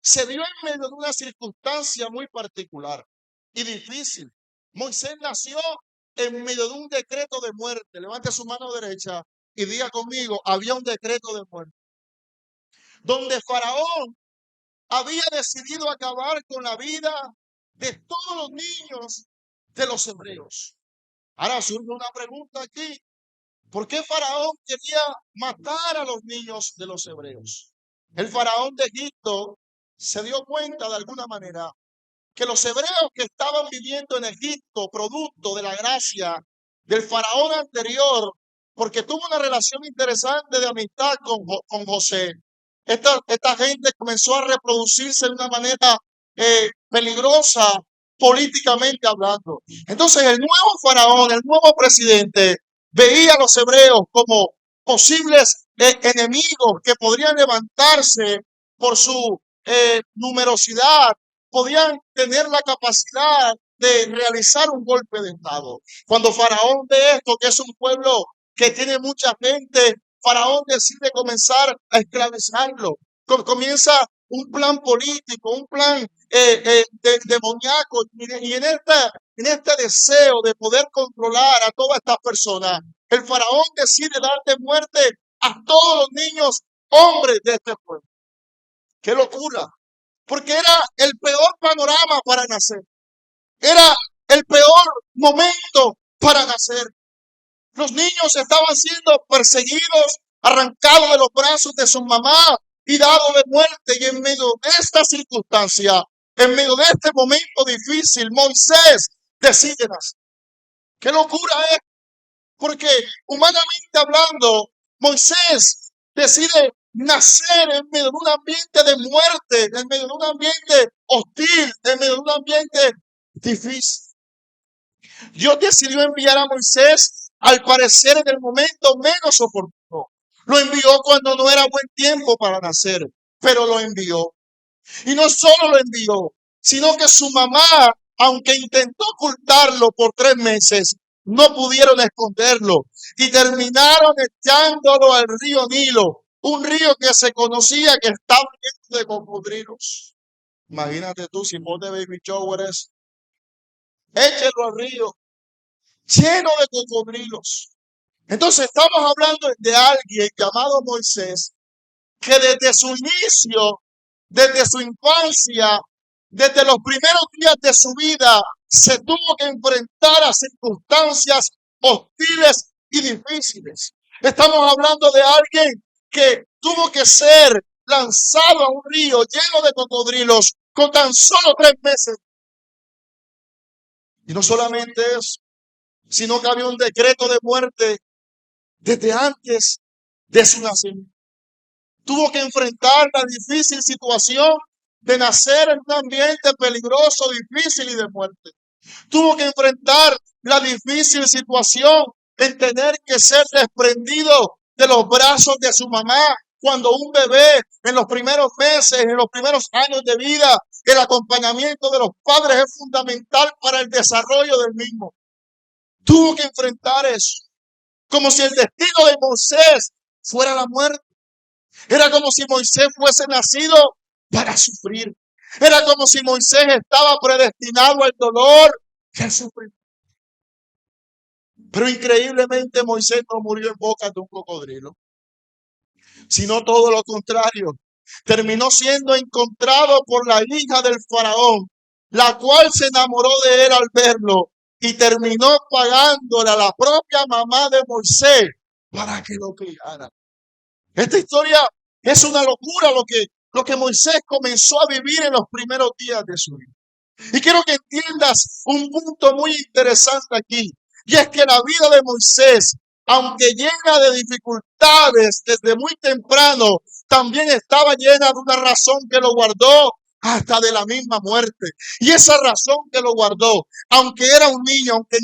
se dio en medio de una circunstancia muy particular y difícil. Moisés nació en medio de un decreto de muerte. Levante su mano derecha y diga conmigo, había un decreto de muerte, donde Faraón había decidido acabar con la vida de todos los niños de los hebreos. Ahora surge una pregunta aquí. ¿Por qué Faraón quería matar a los niños de los hebreos? El Faraón de Egipto se dio cuenta de alguna manera que los hebreos que estaban viviendo en Egipto, producto de la gracia del Faraón anterior, porque tuvo una relación interesante de amistad con José, esta gente comenzó a reproducirse de una manera peligrosa políticamente hablando. Entonces el nuevo Faraón, el nuevo presidente, veía a los hebreos como posibles enemigos que podrían levantarse por su numerosidad, podían tener la capacidad de realizar un golpe de estado. Cuando Faraón ve esto, que es un pueblo que tiene mucha gente, Faraón decide comenzar a esclavizarlo. Comienza un plan político, un plan demoníaco, y en este deseo de poder controlar a todas estas personas, el Faraón decide dar de muerte a todos los niños hombres de este pueblo. ¡Qué locura! Porque era el peor panorama para nacer. Era el peor momento para nacer. Los niños estaban siendo perseguidos, arrancados de los brazos de su mamá y dados de muerte. Y en medio de esta circunstancia, en medio de este momento difícil, Moisés decide nacer. ¡Qué locura es! Porque humanamente hablando, Moisés decide nacer en medio de un ambiente de muerte, en medio de un ambiente hostil, en medio de un ambiente difícil. Dios decidió enviar a Moisés, al parecer en el momento menos oportuno. Lo envió cuando no era buen tiempo para nacer, pero lo envió. Y no solo lo envió, sino que su mamá, aunque intentó ocultarlo por 3 meses, no pudieron esconderlo y terminaron echándolo al río Nilo, un río que se conocía que estaba lleno de cocodrilos. Imagínate tú, si vos de baby shower es, échelo al río, lleno de cocodrilos. Entonces estamos hablando de alguien llamado Moisés, que desde su inicio, desde su infancia, desde los primeros días de su vida, se tuvo que enfrentar a circunstancias hostiles y difíciles. Estamos hablando de alguien que tuvo que ser lanzado a un río lleno de cocodrilos con tan solo 3 meses. Y no solamente eso, sino que había un decreto de muerte desde antes de su nacimiento. Tuvo que enfrentar la difícil situación de nacer en un ambiente peligroso, difícil y de muerte. Tuvo que enfrentar la difícil situación en tener que ser desprendido de los brazos de su mamá. Cuando un bebé en los primeros meses, en los primeros años de vida, el acompañamiento de los padres es fundamental para el desarrollo del mismo. Tuvo que enfrentar eso, como si el destino de Moisés fuera la muerte. Era como si Moisés fuese nacido para sufrir. Era como si Moisés estaba predestinado al dolor y al sufrimiento. Pero increíblemente Moisés no murió en boca de un cocodrilo, sino todo lo contrario. Terminó siendo encontrado por la hija del faraón, la cual se enamoró de él al verlo y terminó pagándole a la propia mamá de Moisés para que lo criara. Esta historia es una locura lo que Moisés comenzó a vivir en los primeros días de su vida. Y quiero que entiendas un punto muy interesante aquí. Y es que la vida de Moisés, aunque llena de dificultades desde muy temprano, también estaba llena de una razón que lo guardó hasta de la misma muerte. Y esa razón que lo guardó, aunque era un niño, aunque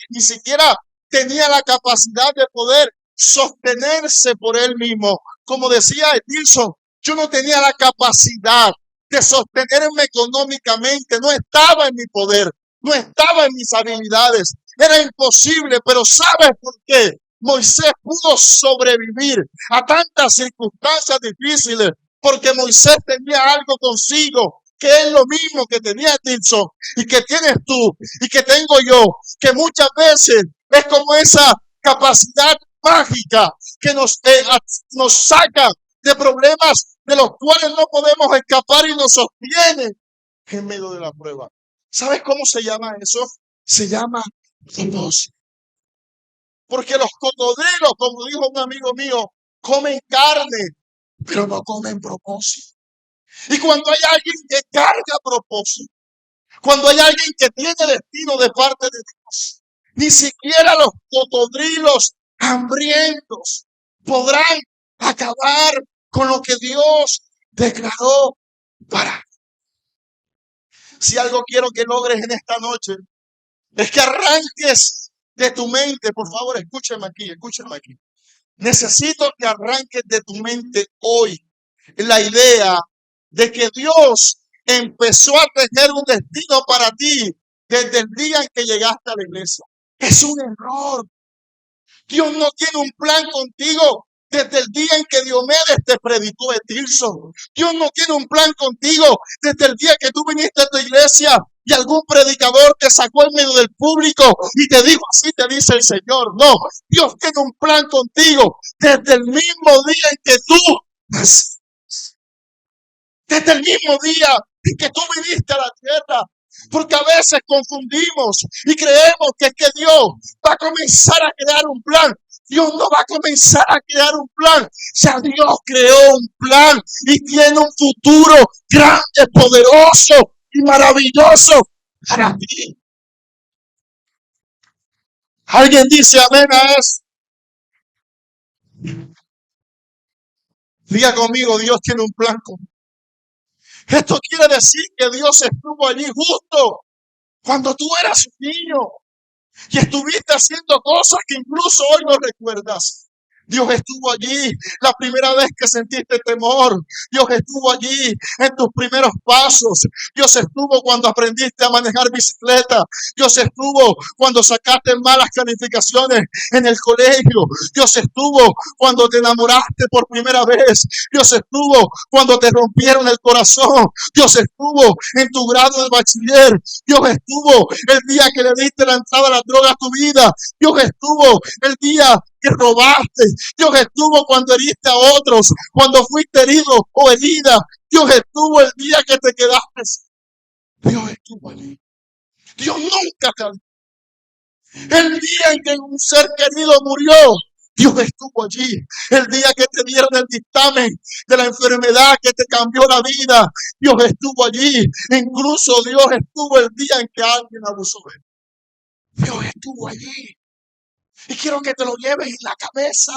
ni siquiera tenía la capacidad de poder sostenerse por él mismo. Como decía Edilson, yo no tenía la capacidad de sostenerme económicamente, no estaba en mi poder, no estaba en mis habilidades, era imposible, pero ¿sabes por qué? Moisés pudo sobrevivir a tantas circunstancias difíciles, porque Moisés tenía algo consigo, que es lo mismo que tenía Tilson y que tienes tú y que tengo yo, que muchas veces es como esa capacidad mágica que nos saca de problemas de los cuales no podemos escapar y nos sostiene en medio de la prueba. ¿Sabes cómo se llama eso? Se llama propósito. Porque los cocodrilos, como dijo un amigo mío, comen carne, pero no comen propósito. Y cuando hay alguien que carga propósito, cuando hay alguien que tiene destino de parte de Dios, ni siquiera los cocodrilos hambrientos podrán acabar con lo que Dios declaró para. Si algo quiero que logres en esta noche, es que arranques de tu mente, por favor, escúchame aquí. Necesito que arranques de tu mente hoy la idea de que Dios empezó a tener un destino para ti desde el día en que llegaste a la iglesia. Es un error. Dios no tiene un plan contigo desde el día en que Diomedes te predicó de Tirso. Dios no tiene un plan contigo desde el día que tú viniste a tu iglesia y algún predicador te sacó en medio del público y te dijo, así te dice el Señor. No, Dios tiene un plan contigo desde el mismo día en que tú naciste. Desde el mismo día en que tú viniste a la tierra. Porque a veces confundimos y creemos que es que Dios va a comenzar a crear un plan. Dios no va a comenzar a crear un plan. Ya Dios creó un plan y tiene un futuro grande, poderoso y maravilloso para ti. Alguien dice amén a eso. Diga conmigo, Dios tiene un plan conmigo. Esto quiere decir que Dios estuvo allí justo cuando tú eras un niño y estuviste haciendo cosas que incluso hoy no recuerdas. Dios estuvo allí la primera vez que sentiste temor. Dios estuvo allí en tus primeros pasos. Dios estuvo cuando aprendiste a manejar bicicleta. Dios estuvo cuando sacaste malas calificaciones en el colegio. Dios estuvo cuando te enamoraste por primera vez. Dios estuvo cuando te rompieron el corazón. Dios estuvo en tu grado de bachiller. Dios estuvo el día que le diste la entrada a la droga a tu vida. Dios estuvo el día que robaste. Dios estuvo cuando heriste a otros, cuando fuiste herido o herida. Dios estuvo el día que te quedaste. Dios estuvo allí. Dios nunca te olvidó. El día en que un ser querido murió, Dios estuvo allí. El día que te dieron el dictamen de la enfermedad que te cambió la vida, Dios estuvo allí. Incluso Dios estuvo el día en que alguien abusó de él. Dios estuvo allí. Y quiero que te lo lleves en la cabeza.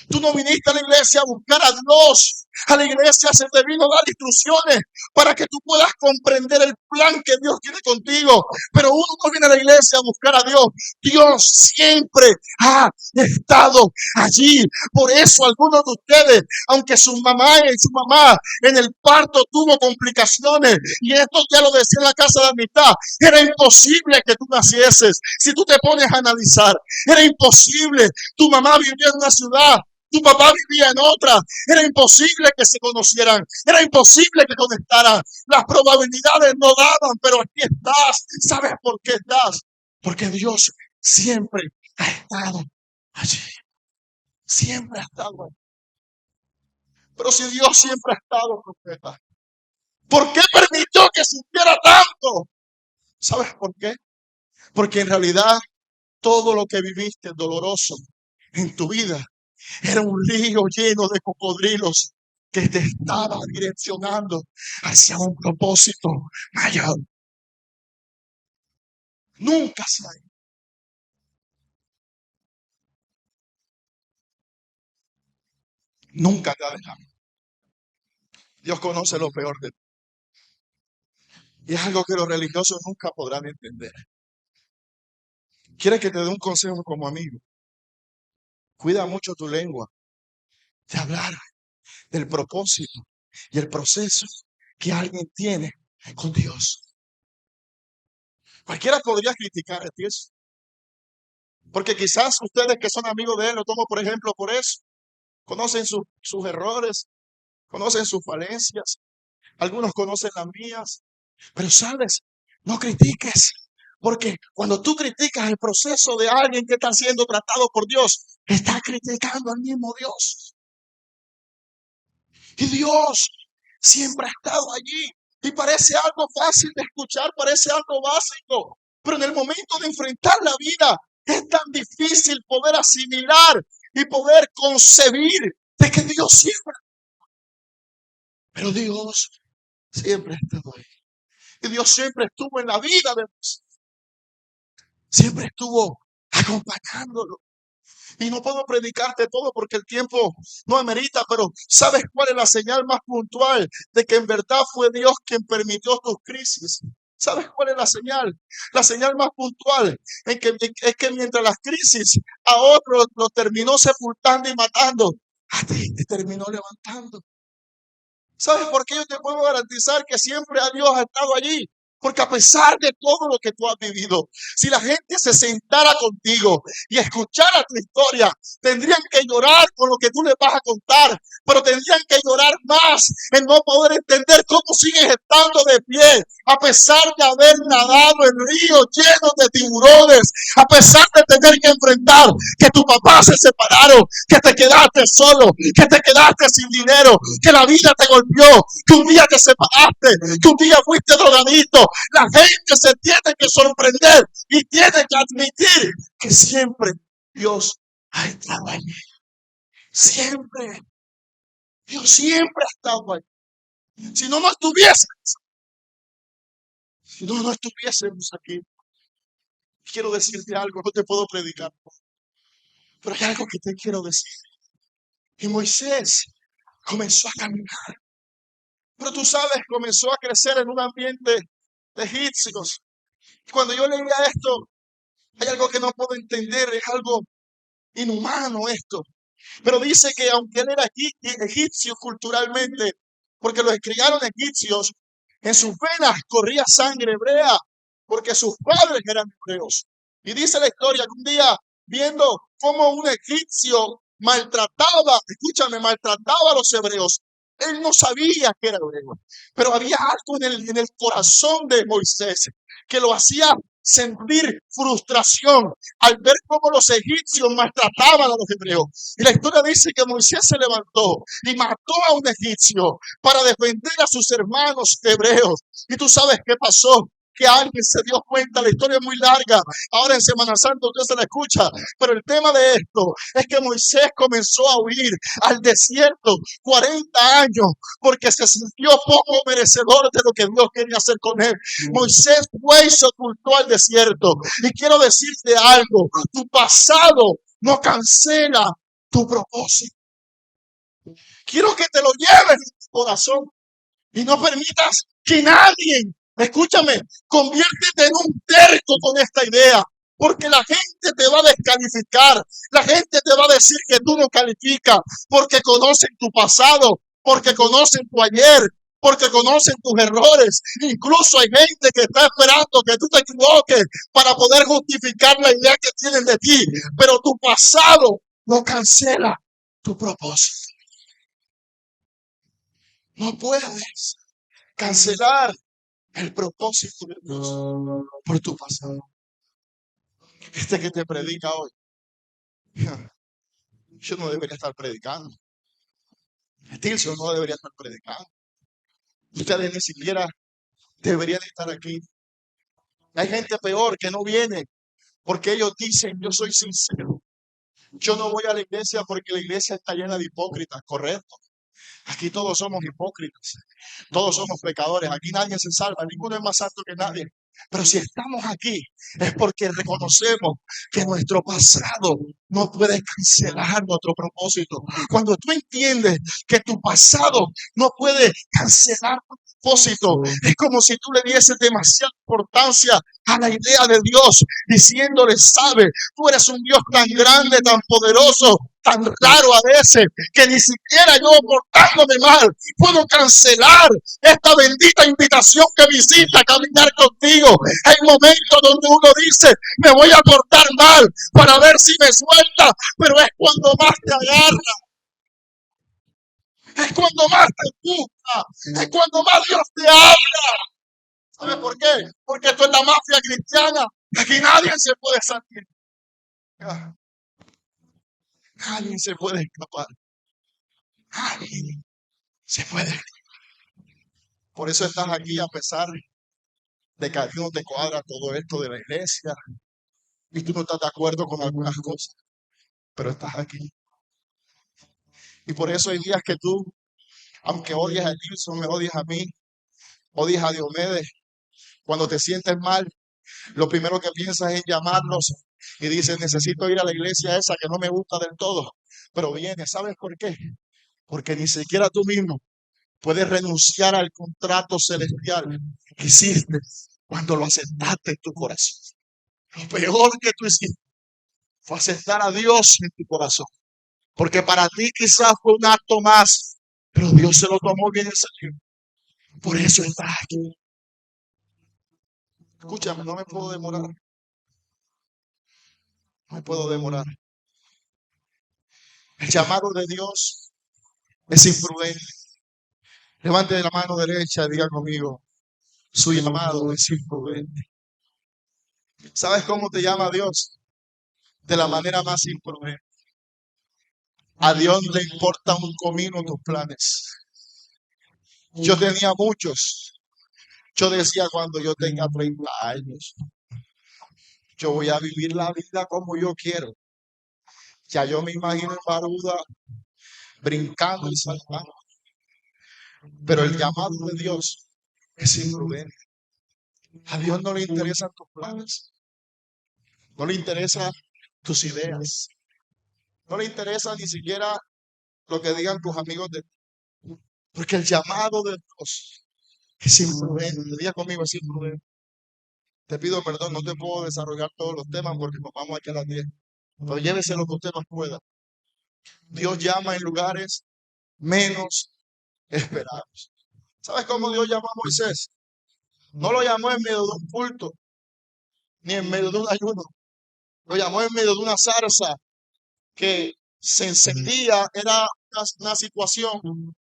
Tú no viniste a la iglesia a buscar a Dios. A la iglesia se te vino a dar instrucciones para que tú puedas comprender el plan que Dios tiene contigo. Pero uno no viene a la iglesia a buscar a Dios. Dios siempre ha estado allí. Por eso algunos de ustedes, aunque su mamá en el parto tuvo complicaciones, y esto ya lo decía en la casa de amistad, era imposible que tú nacieses. Si tú te pones a analizar, era imposible. Tu mamá vivía en una ciudad, tu papá vivía en otra. Era imposible que se conocieran. Era imposible que conectaran. Las probabilidades no daban, pero aquí estás. ¿Sabes por qué estás? Porque Dios siempre ha estado allí. Siempre ha estado allí. Pero si Dios siempre ha estado, profeta, ¿por qué permitió que sufriera tanto? ¿Sabes por qué? Porque en realidad todo lo que viviste doloroso en tu vida era un río lleno de cocodrilos que te estaba direccionando hacia un propósito mayor. Nunca se ha ido. Nunca te ha dejado. Dios conoce lo peor de ti. Y es algo que los religiosos nunca podrán entender. ¿Quieres que te dé un consejo como amigo? Cuida mucho tu lengua de hablar del propósito y el proceso que alguien tiene con Dios. Cualquiera podría criticar a Dios, porque quizás ustedes que son amigos de Él, lo tomo por ejemplo por eso, conocen sus errores, conocen sus falencias, algunos conocen las mías, pero sabes, no critiques, porque cuando tú criticas el proceso de alguien que está siendo tratado por Dios, estás criticando al mismo Dios. Y Dios siempre ha estado allí. Y parece algo fácil de escuchar, parece algo básico, pero en el momento de enfrentar la vida es tan difícil poder asimilar y poder concebir de que Dios siempre, pero Dios siempre ha estado ahí. Y Dios siempre estuvo en la vida de Moisés, siempre estuvo acompañándolo. Y no puedo predicarte todo porque el tiempo no amerita, pero ¿sabes cuál es la señal más puntual de que en verdad fue Dios quien permitió tus crisis? ¿Sabes cuál es la señal? La señal más puntual es que mientras las crisis a otros lo terminó sepultando y matando, a ti te terminó levantando. ¿Sabes por qué yo te puedo garantizar que siempre a Dios ha estado allí? Porque a pesar de todo lo que tú has vivido, si la gente se sentara contigo y escuchara tu historia, tendrían que llorar por lo que tú les vas a contar, pero tendrían que llorar más en no poder entender cómo sigues estando de pie, a pesar de haber nadado en ríos llenos de tiburones, a pesar de tener que enfrentar que tu papá se separaron, que te quedaste solo, que te quedaste sin dinero, que la vida te golpeó, que un día te separaste, que un día fuiste drogadito. La gente se tiene que sorprender y tiene que admitir que siempre Dios ha estado allí. Siempre. Dios siempre ha estado allí. Si no, no estuviésemos aquí. Quiero decirte algo, no te puedo predicar, pero hay algo que te quiero decir. Y Moisés comenzó a caminar, pero tú sabes, comenzó a crecer en un ambiente de egipcios. Cuando yo leía esto, hay algo que no puedo entender, es algo inhumano esto. Pero dice que aunque él era egipcio culturalmente, porque los criaron egipcios, en sus venas corría sangre hebrea, porque sus padres eran hebreos. Y dice la historia que un día, viendo cómo un egipcio maltrataba a los hebreos, él no sabía que era hebreo, pero había algo en el corazón de Moisés que lo hacía sentir frustración al ver cómo los egipcios maltrataban a los hebreos. Y la historia dice que Moisés se levantó y mató a un egipcio para defender a sus hermanos hebreos. Y tú sabes qué pasó. Que alguien se dio cuenta, la historia es muy larga. Ahora en Semana Santa usted se la escucha, pero el tema de esto es que Moisés comenzó a huir al desierto 40 años porque se sintió poco merecedor de lo que Dios quería hacer con él. Moisés fue y se ocultó al desierto. Y quiero decirte algo, tu pasado no cancela tu propósito. Quiero que te lo lleves en tu corazón y no permitas que nadie, escúchame, conviértete en un terco con esta idea, porque la gente te va a descalificar, la gente te va a decir que tú no calificas, porque conocen tu pasado, porque conocen tu ayer, porque conocen tus errores. Incluso hay gente que está esperando que tú te equivoques para poder justificar la idea que tienen de ti, pero tu pasado no cancela tu propósito. No puedes cancelar el propósito de Dios por tu pasado. Este que te predica hoy, yo no debería estar predicando. Tilson no debería estar predicando. Ustedes ni siquiera deberían estar aquí. Hay gente peor que no viene porque ellos dicen, yo soy sincero. Yo no voy a la iglesia porque la iglesia está llena de hipócritas, correcto. Aquí todos somos hipócritas, todos somos pecadores, aquí nadie se salva, ninguno es más santo que nadie. Pero si estamos aquí es porque reconocemos que nuestro pasado no puede cancelar nuestro propósito. Cuando tú entiendes que tu pasado no puede cancelar tu propósito, es como si tú le dieses demasiada importancia a la idea de Dios, diciéndole, sabe, tú eres un Dios tan grande, tan poderoso, tan raro a veces, que ni siquiera yo portándome mal puedo cancelar esta bendita invitación que me hiciste a caminar contigo. Hay momentos donde uno dice, me voy a portar mal para ver si me suelta, pero es cuando más te agarra. Es cuando más te gusta. Es cuando más Dios te habla. ¿Sabes por qué? Porque esto es la mafia cristiana. Aquí nadie se puede salir. Nadie se puede escapar. Nadie se puede escapar. Por eso estás aquí a pesar de que a ti no te cuadra todo esto de la iglesia y tú no estás de acuerdo con algunas cosas, pero estás aquí. Y por eso hay días que tú, aunque odias a Gilson, me odias a mí, odias a Diomedes, cuando te sientes mal, lo primero que piensas es llamarlos y dices, necesito ir a la iglesia esa que no me gusta del todo, pero viene, ¿sabes por qué? Porque ni siquiera tú mismo puedes renunciar al contrato celestial que hiciste cuando lo aceptaste en tu corazón. Lo peor que tú hiciste fue aceptar a Dios en tu corazón. Porque para ti quizás fue un acto más, pero Dios se lo tomó bien en serio. Por eso estás aquí. Escúchame, no me puedo demorar. No me puedo demorar. El llamado de Dios es imprudente. Levante la mano derecha y diga conmigo, su llamado es imprudente. ¿Sabes cómo te llama Dios? De la manera más imprudente. A Dios le importa un comino tus planes. Yo tenía muchos. Yo decía cuando yo tenga 30 años, yo voy a vivir la vida como yo quiero. Ya yo me imagino en Baruda brincando y saltando. Pero el llamado de Dios es imprudente. A Dios no le interesan tus planes. No le interesan tus ideas. No le interesa ni siquiera lo que digan tus amigos de ti. Porque el llamado de Dios es imprudente. Diga conmigo, es imprudente. Te pido perdón, no te puedo desarrollar todos los temas porque nos vamos aquí a las 10. Pero llévese lo que usted nos pueda. Dios llama en lugares menos esperados. ¿Sabes cómo Dios llamó a Moisés? No lo llamó en medio de un culto, ni en medio de un ayuno. Lo llamó en medio de una zarza que se encendía. Era una situación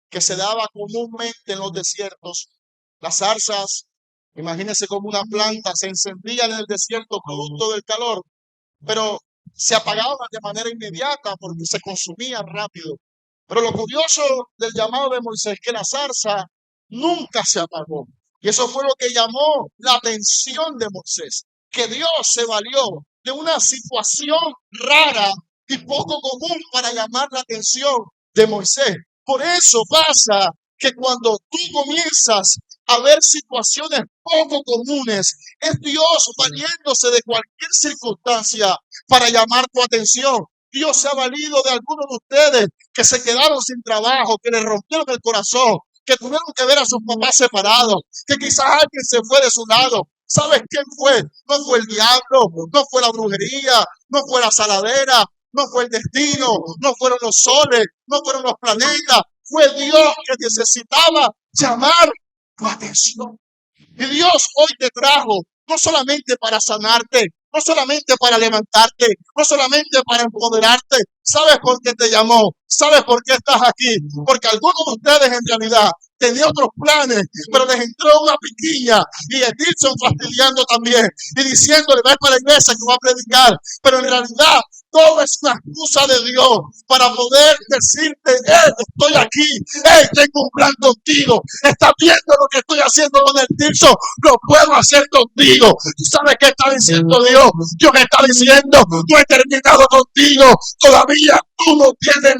que se daba comúnmente en los desiertos. Las zarzas, imagínense como una planta, se encendía en el desierto producto del calor, pero se apagaban de manera inmediata porque se consumían rápido. Pero lo curioso del llamado de Moisés es que la zarza nunca se apagó. Y eso fue lo que llamó la atención de Moisés, que Dios se valió de una situación rara y poco común para llamar la atención de Moisés. Por eso pasa que cuando tú comienzas a ver situaciones poco comunes, es Dios valiéndose de cualquier circunstancia para llamar tu atención. Dios se ha valido de algunos de ustedes que se quedaron sin trabajo, que les rompieron el corazón, que tuvieron que ver a sus papás separados, que quizás alguien se fue de su lado. ¿Sabes quién fue? No fue el diablo, no fue la brujería, no fue la saladera, no fue el destino, no fueron los soles, no fueron los planetas. Fue Dios que necesitaba llamar tu atención. Y Dios hoy te trajo no solamente para sanarte, no solamente para levantarte, no solamente para empoderarte. ¿Sabes por qué te llamó? ¿Sabes por qué estás aquí? Porque algunos de ustedes en realidad tenían otros planes, pero les entró una piquiña y Edilson fastidiando también y diciéndole, ve para la iglesia que va a predicar. Pero en realidad todo es una excusa de Dios para poder decirte, estoy aquí, tengo un plan contigo, estás viendo lo que estoy haciendo con el Tirso, lo puedo hacer contigo. ¿Tú sabes qué está diciendo Dios? Dios está diciendo, no he terminado contigo, todavía tú no tienes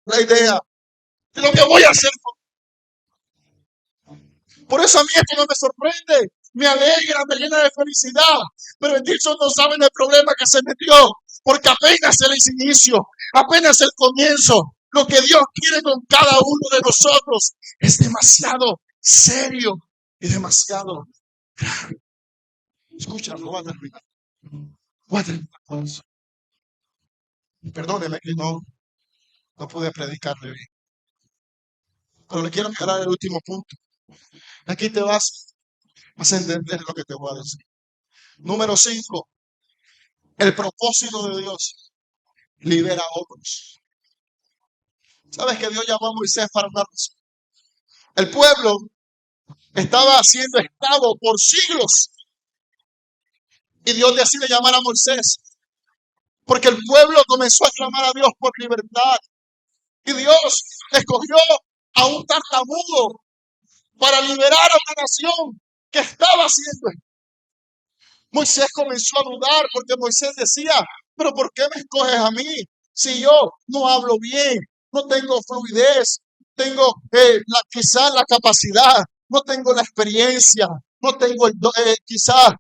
la idea de lo que voy a hacer contigo. Por eso a mí esto no me sorprende, me alegra, me llena de felicidad. Pero el Tirso no sabe el problema que se metió, porque apenas el inicio, apenas el comienzo. Lo que Dios quiere con cada uno de nosotros es demasiado serio y demasiado grave. Escucha, no va a terminar. Perdóneme que no pude predicarle bien. Pero le quiero aclarar el último punto. Aquí te vas a entender lo que te voy a decir. Número 5. El propósito de Dios libera a otros. ¿Sabes que Dios llamó a Moisés para una razón? El pueblo estaba siendo esclavo por siglos y Dios decide llamar a Moisés porque el pueblo comenzó a clamar a Dios por libertad y Dios escogió a un tartamudo para liberar a una nación que estaba siendo. Moisés comenzó a dudar porque Moisés decía, pero ¿por qué me escoges a mí? Si yo no hablo bien, no tengo fluidez, tengo quizás la capacidad, no tengo la experiencia, no tengo quizás,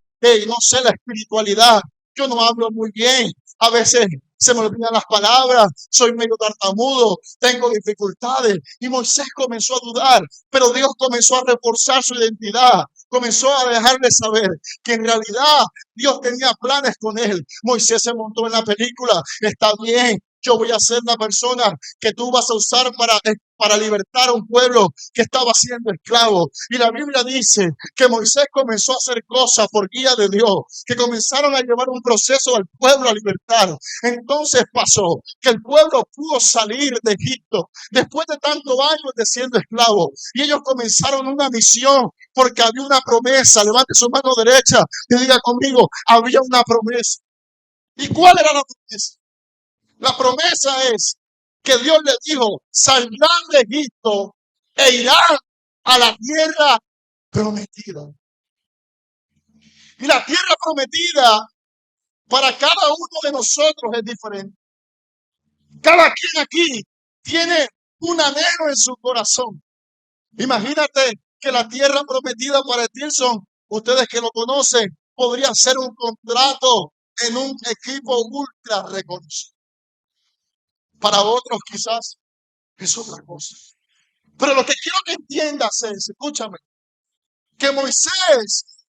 no sé, la espiritualidad, yo no hablo muy bien, a veces se me olvidan las palabras, soy medio tartamudo, tengo dificultades. Y Moisés comenzó a dudar, pero Dios comenzó a reforzar su identidad, comenzó a dejarle saber que en realidad Dios tenía planes con él. Moisés se montó en la película, está bien, yo voy a ser la persona que tú vas a usar para libertar a un pueblo que estaba siendo esclavo. Y la Biblia dice que Moisés comenzó a hacer cosas por guía de Dios, que comenzaron a llevar un proceso al pueblo a libertar. Entonces pasó que el pueblo pudo salir de Egipto después de tantos años de siendo esclavo. Y ellos comenzaron una misión porque había una promesa. Levante su mano derecha y diga conmigo, había una promesa. ¿Y cuál era la promesa? La promesa es que Dios les dijo, saldrán de Egipto e irán a la tierra prometida. Y la tierra prometida para cada uno de nosotros es diferente. Cada quien aquí tiene un anhelo en su corazón. Imagínate que la tierra prometida para Tilson, ustedes que lo conocen, podría ser un contrato en un equipo ultra reconocido. Para otros quizás es otra cosa. Pero lo que quiero que entiendas es, escúchame, que Moisés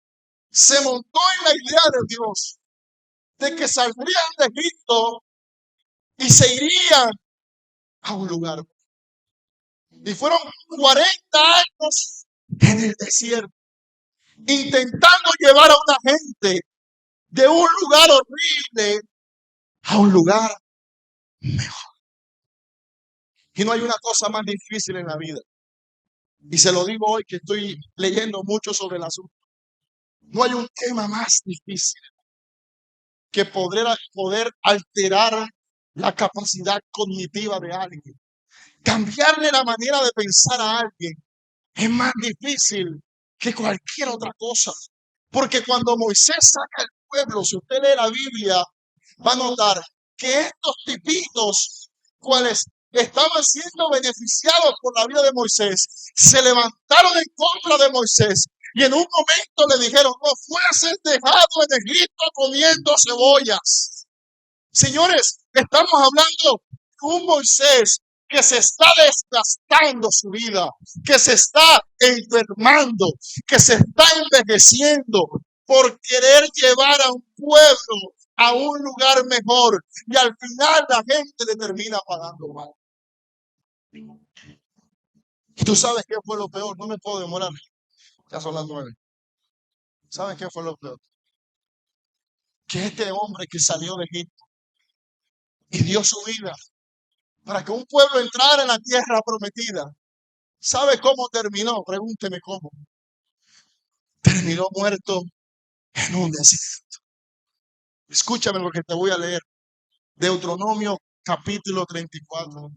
se montó en la idea de Dios de que saldrían de Egipto y se irían a un lugar. Y fueron 40 años en el desierto, intentando llevar a una gente de un lugar horrible a un lugar mejor. Y no hay una cosa más difícil en la vida. Y se lo digo hoy que estoy leyendo mucho sobre el asunto. No hay un tema más difícil que poder alterar la capacidad cognitiva de alguien. Cambiarle la manera de pensar a alguien es más difícil que cualquier otra cosa. Porque cuando Moisés saca al pueblo, si usted lee la Biblia, va a notar que estos tipitos, cuales estaban siendo beneficiados por la vida de Moisés, se levantaron en contra de Moisés y en un momento le dijeron, no fueses dejado en Egipto comiendo cebollas. Señores, estamos hablando de un Moisés que se está desgastando su vida, que se está enfermando, que se está envejeciendo por querer llevar a un pueblo a un lugar mejor y al final la gente le termina pagando mal. Y tú sabes qué fue lo peor, no me puedo demorar, ya son las 9. ¿Sabes qué fue lo peor? Que este hombre que salió de Egipto y dio su vida para que un pueblo entrara en la tierra prometida, ¿sabe cómo terminó? Pregúnteme cómo. Terminó muerto en un desierto. Escúchame lo que te voy a leer. Deuteronomio capítulo 34,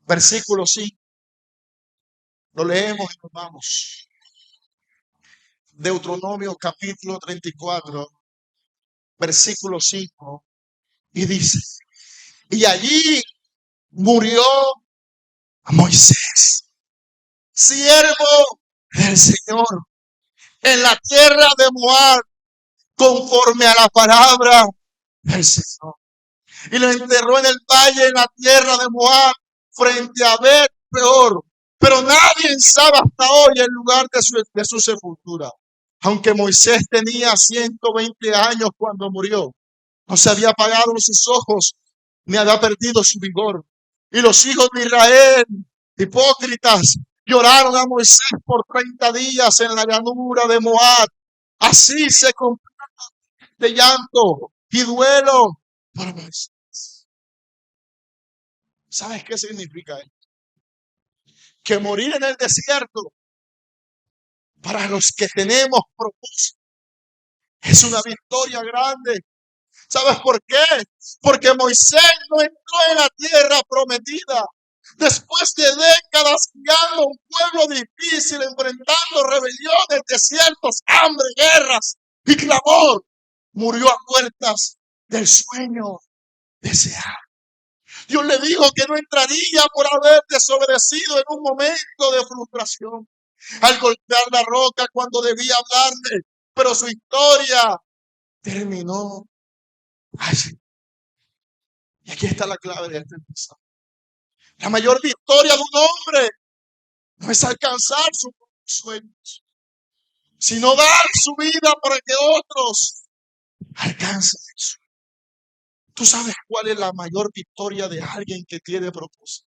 versículo 5. Lo leemos y nos vamos. Deuteronomio capítulo 34, versículo 5. Y dice, y allí murió Moisés, siervo del Señor, en la tierra de Moab, conforme a la palabra del Señor. Y lo enterró en el valle, en la tierra de Moab, frente a Bet-peor. Pero nadie sabe hasta hoy el lugar de su sepultura. Aunque Moisés tenía 120 años cuando murió, no se había apagado sus ojos, ni había perdido su vigor. Y los hijos de Israel, hipócritas, lloraron a Moisés por 30 días en la llanura de Moab. Así se cumplió de llanto y duelo por Moisés. ¿Sabes qué significa esto? Que morir en el desierto para los que tenemos propósito es una victoria grande. ¿Sabes por qué? Porque Moisés no entró en la tierra prometida. Después de décadas guiando un pueblo difícil, enfrentando rebeliones, desiertos, hambre, guerras y clamor, murió a puertas del sueño deseado. Dios le dijo que no entraría por haber desobedecido en un momento de frustración, al golpear la roca cuando debía hablarle, pero su historia terminó allí. Y aquí está la clave de este mensaje. La mayor victoria de un hombre no es alcanzar sus sueños, sino dar su vida para que otros alcancen eso. ¿Tú sabes cuál es la mayor victoria de alguien que tiene propósito?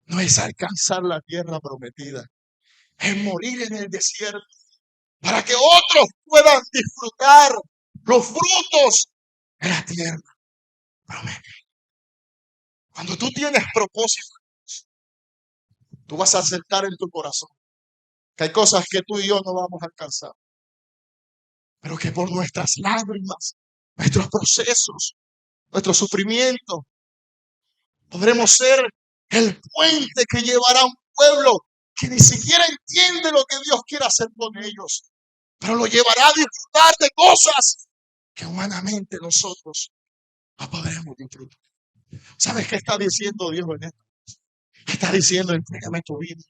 No es alcanzar la tierra prometida, es morir en el desierto para que otros puedan disfrutar los frutos de la tierra prometida. Cuando tú tienes propósito, tú vas a aceptar en tu corazón que hay cosas que tú y yo no vamos a alcanzar, pero que por nuestras lágrimas, nuestros procesos, nuestro sufrimiento, podremos ser el puente que llevará a un pueblo que ni siquiera entiende lo que Dios quiere hacer con ellos, pero lo llevará a disfrutar de cosas que humanamente nosotros no podremos disfrutar. ¿Sabes qué está diciendo Dios en esto? Está diciendo: entrégame tu vida,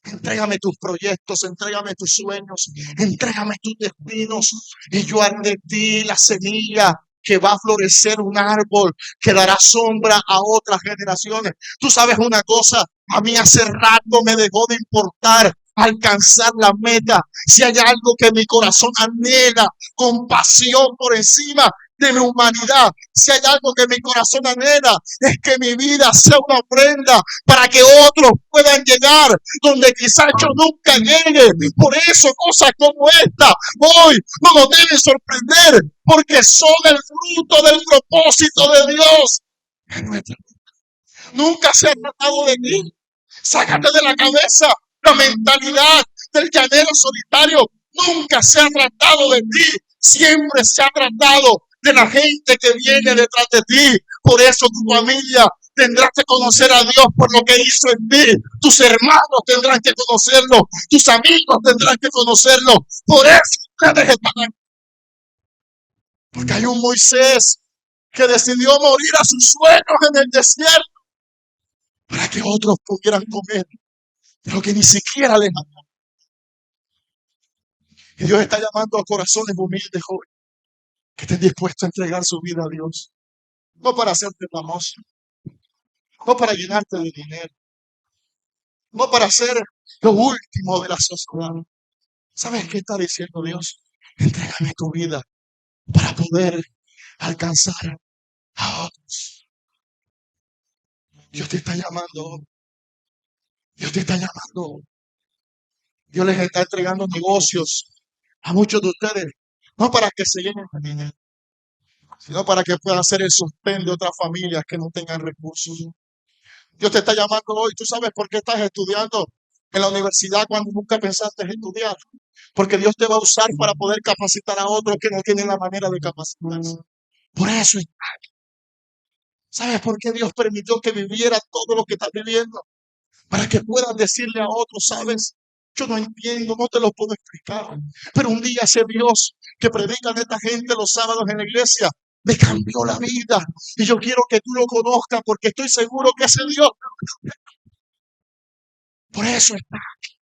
entrégame tus proyectos, entrégame tus sueños, entrégame tus destinos, y yo haré de ti la semilla que va a florecer un árbol que dará sombra a otras generaciones. Tú sabes una cosa, a mí hace rato me dejó de importar alcanzar la meta. Si hay algo que mi corazón anhela con pasión por encima de mi humanidad, si hay algo que mi corazón anhela, es que mi vida sea una ofrenda para que otros puedan llegar donde quizás yo nunca llegue. Por eso cosas como esta hoy no nos deben sorprender, porque son el fruto del propósito de Dios en nuestra vida. Nunca se ha tratado de ti. Sácate de la cabeza la mentalidad del llanero solitario. Nunca se ha tratado de ti. Siempre se ha tratado de la gente que viene detrás de ti. Por eso tu familia tendrás que conocer a Dios por lo que hizo en ti. Tus hermanos tendrán que conocerlo. Tus amigos tendrán que conocerlo. Por eso ustedes están aquí. Porque hay un Moisés que decidió morir a sus sueños en el desierto para que otros pudieran comer de lo que ni siquiera les amó. Y Dios está llamando a corazones humildes, jóvenes, que estén dispuestos a entregar su vida a Dios. No para hacerte famoso, no para llenarte de dinero, no para ser lo último de la sociedad. ¿Sabes qué está diciendo Dios? Entrégame tu vida para poder alcanzar a otros. Dios te está llamando. Dios te está llamando. Dios les está entregando negocios a muchos de ustedes, no para que se llenen de dinero, sino para que puedan ser el sostén de otras familias que no tengan recursos. Dios te está llamando hoy. ¿Tú sabes por qué estás estudiando en la universidad cuando nunca pensaste en estudiar? Porque Dios te va a usar para poder capacitar a otros que no tienen la manera de capacitarse. Por eso está aquí. ¿Sabes por qué Dios permitió que viviera todo lo que estás viviendo? Para que puedan decirle a otros: ¿sabes? Yo no entiendo, no te lo puedo explicar, pero un día ese Dios que predican esta gente los sábados en la iglesia me cambió la vida, y yo quiero que tú lo conozcas, porque estoy seguro que ese Dios, por eso está aquí,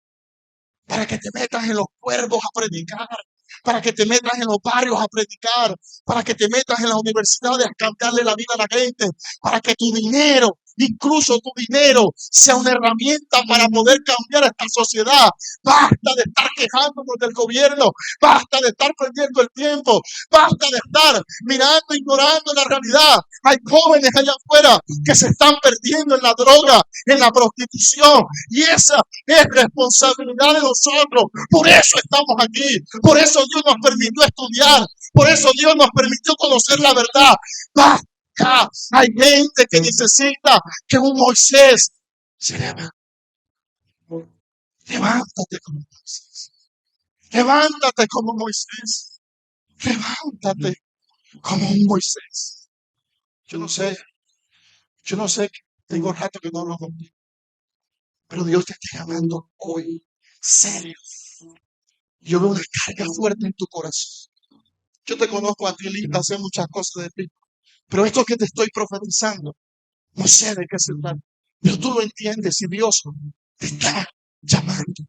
para que te metas en los cuervos a predicar, para que te metas en los barrios a predicar, para que te metas en las universidades a cambiarle la vida a la gente, para que tu dinero, incluso tu dinero, sea una herramienta para poder cambiar esta sociedad. Basta de estar quejándonos del gobierno, basta de estar perdiendo el tiempo, basta de estar mirando, ignorando la realidad. Hay jóvenes allá afuera que se están perdiendo en la droga, en la prostitución, y esa es responsabilidad de nosotros. Por eso estamos aquí, por eso Dios nos permitió estudiar, por eso Dios nos permitió conocer la verdad. Basta acá. Hay gente que necesita que un Moisés se levante. Levántate como Moisés. Levántate como Moisés. Levántate como un Moisés. Yo no sé, tengo rato que no hablo contigo, pero Dios te está llamando hoy. Serio. Yo veo una carga fuerte en tu corazón. Yo te conozco a ti, Linda, sé muchas cosas de ti, pero esto que te estoy profetizando, no sé de qué se trata, pero tú lo entiendes y Dios te está llamando.